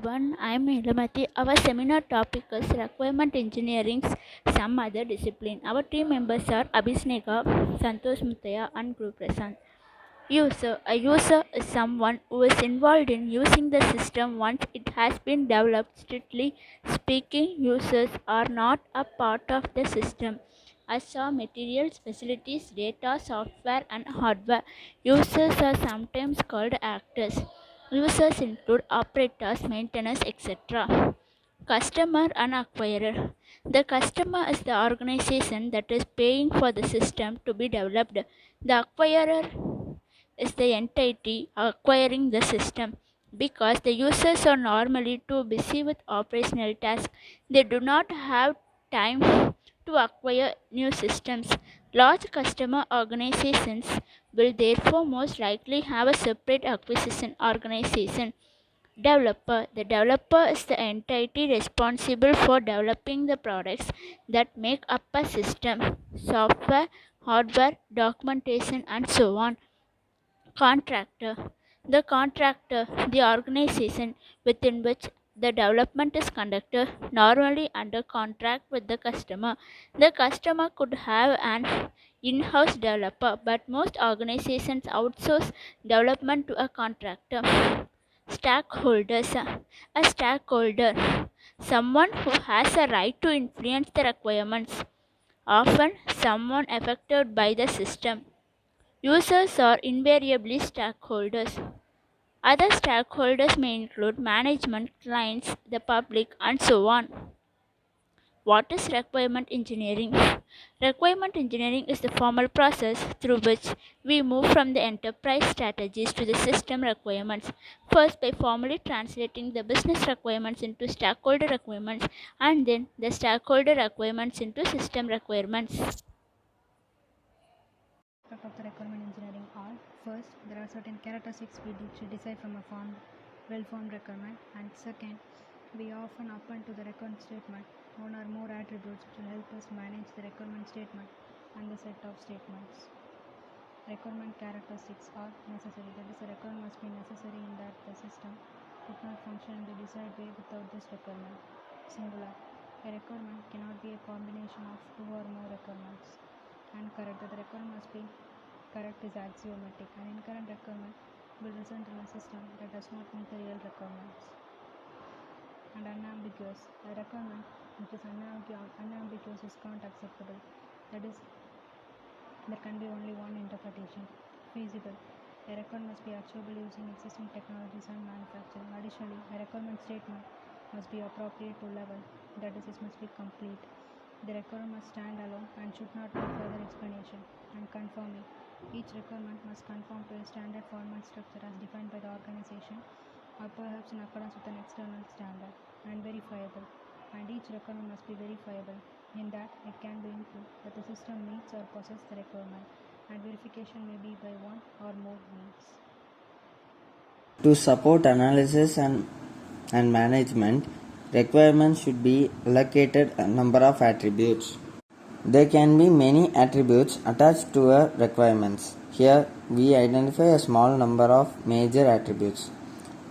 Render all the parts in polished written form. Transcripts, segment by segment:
everyone, I am Ilamati. Our seminar topic is Requirement Engineering's some other discipline. Our team members are Abhisneka, Santosh Mutaya and Guru Prasad. A user is someone who is involved in using the system once it has been developed. Strictly speaking, users are not a part of the system. As are materials, facilities, data, software, and hardware. Users are sometimes called actors. Users include operators, maintainers, etc. Customer and acquirer. The customer is the organization that is paying for the system to be developed. The acquirer is the entity acquiring the system. Because the users are normally too busy with operational tasks, they do not have time to acquire new systems. Large customer organizations will therefore most likely have a separate acquisition organization. Developer. The developer is the entity responsible for developing the products that make up a system, software, hardware, documentation, and so on. Contractor. The contractor, the organization within which the development is conducted, normally under contract with the customer. The customer could have an in house developer, but most organizations outsource development to a contractor. Stakeholders. A stakeholder, someone who has a right to influence the requirements, often someone affected by the system. Users are invariably stakeholders. Other stakeholders may include management, clients, the public, and so on. What is requirement engineering? Requirement engineering is the formal process through which we move from the enterprise strategies to the system requirements. First, by formally translating the business requirements into stakeholder requirements, and then the stakeholder requirements into system requirements. Of the requirement engineering are: first, there are certain characteristics we decide from a well-formed requirement, and second, we often append to the requirement statement one or more attributes which will help us manage the requirement statement and the set of statements. Requirement characteristics are necessary. That is, the requirement must be necessary in that the system could not function in the desired way without this requirement. Singular. A requirement cannot be a combination of two or more requirements. And correct, that the requirement must be correct is axiomatic. An incorrect requirement will result in a system that does not meet the real requirements. And unambiguous. A requirement which is unambiguous is not acceptable. That is, there can be only one interpretation. Feasible. A requirement must be achievable using existing technologies and manufacturing. Additionally, a requirement statement must be appropriate to level. That is, it must be complete. The requirement must stand alone and should not need further explanation. And conforming. Each requirement must conform to a standard format structure as defined by the organization, or perhaps in accordance with an external standard. And verifiable. And each requirement must be verifiable, in that it can be proved that the system meets or possesses the requirement, and verification may be by one or more means. To support analysis and management, requirements should be allocated a number of attributes. There can be many attributes attached to a requirements. Here we identify a small number of major attributes.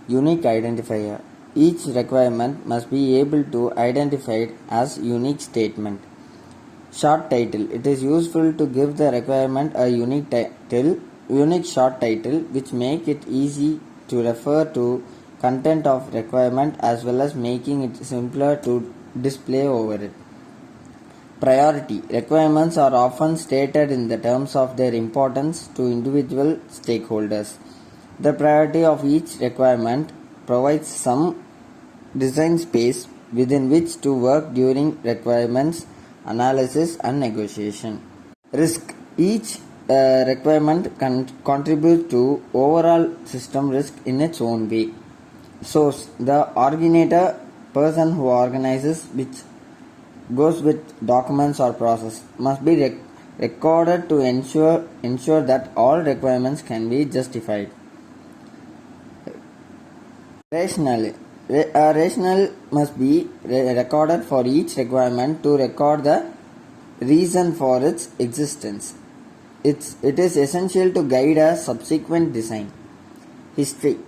Unique identifier. Each requirement must be able to identify it as unique statement. Short title. It is useful to give the requirement a unique short title which make it easy to refer to content of requirement as well as making it simpler to display over it. Priority. Requirements are often stated in the terms of their importance to individual stakeholders. The priority of each requirement provides some design space within which to work during requirements analysis and negotiation. Risk. Each requirement contributes to overall system risk in its own way. Source. The originator, person who organizes, which goes with documents or process, must be recorded to ensure that all requirements can be justified. Rationale. A rationale must be recorded for each requirement to record the reason for its existence. It is essential to guide a subsequent design. History.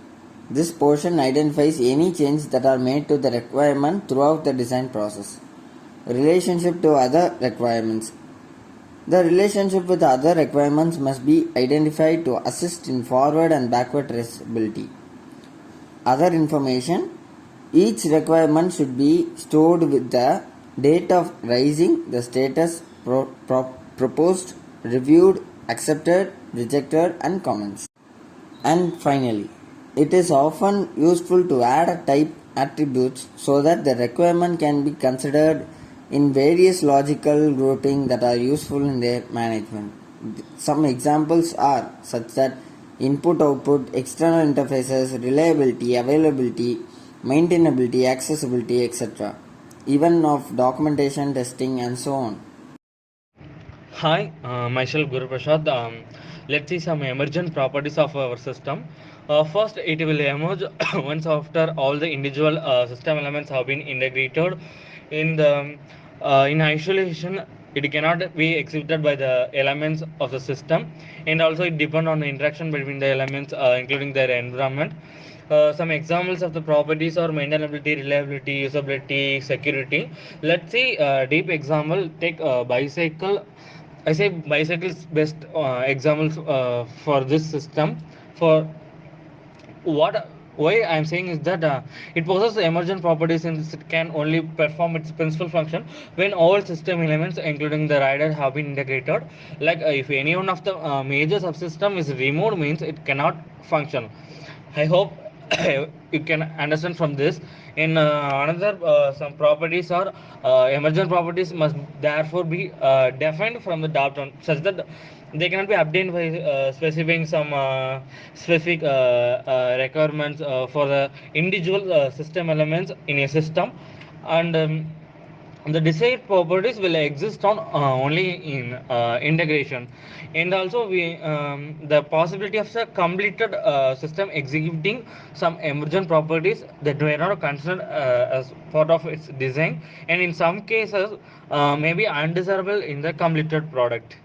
This portion identifies any changes that are made to the requirement throughout the design process. Relationship to other requirements. The relationship with other requirements must be identified to assist in forward and backward traceability. Other information. Each requirement should be stored with the date of raising, the status, proposed, reviewed, accepted, rejected, and comments. And finally, it is often useful to add a type attributes so that the requirement can be considered in various logical grouping that are useful in their management. Some examples are such that input output, external interfaces, reliability, availability, maintainability, accessibility, etc. Even of documentation, testing, and so on. Hi, myself Guru Prasad. Let's see some emergent properties of our system. First, it will emerge once after all the individual system elements have been integrated in the in isolation. It cannot be executed by the elements of the system, and also it depends on the interaction between the elements, including their environment. Some examples of the properties are maintainability, reliability, usability, security. Let's see deep example. Take bicycle. I say bicycles best examples for this system. For what why I am saying is that it possesses emergent properties since it can only perform its principal function when all system elements, including the rider, have been integrated. Like if any one of the major subsystem is removed, means it cannot function. I hope you can understand from this. In another, some properties are emergent properties must therefore be defined from the top down, such that they cannot be obtained by specifying some specific requirements for the individual system elements in a system, and the desired properties will exist on only in integration. And also we the possibility of the completed system executing some emergent properties that were not considered as part of its design, and in some cases may be undesirable in the completed product.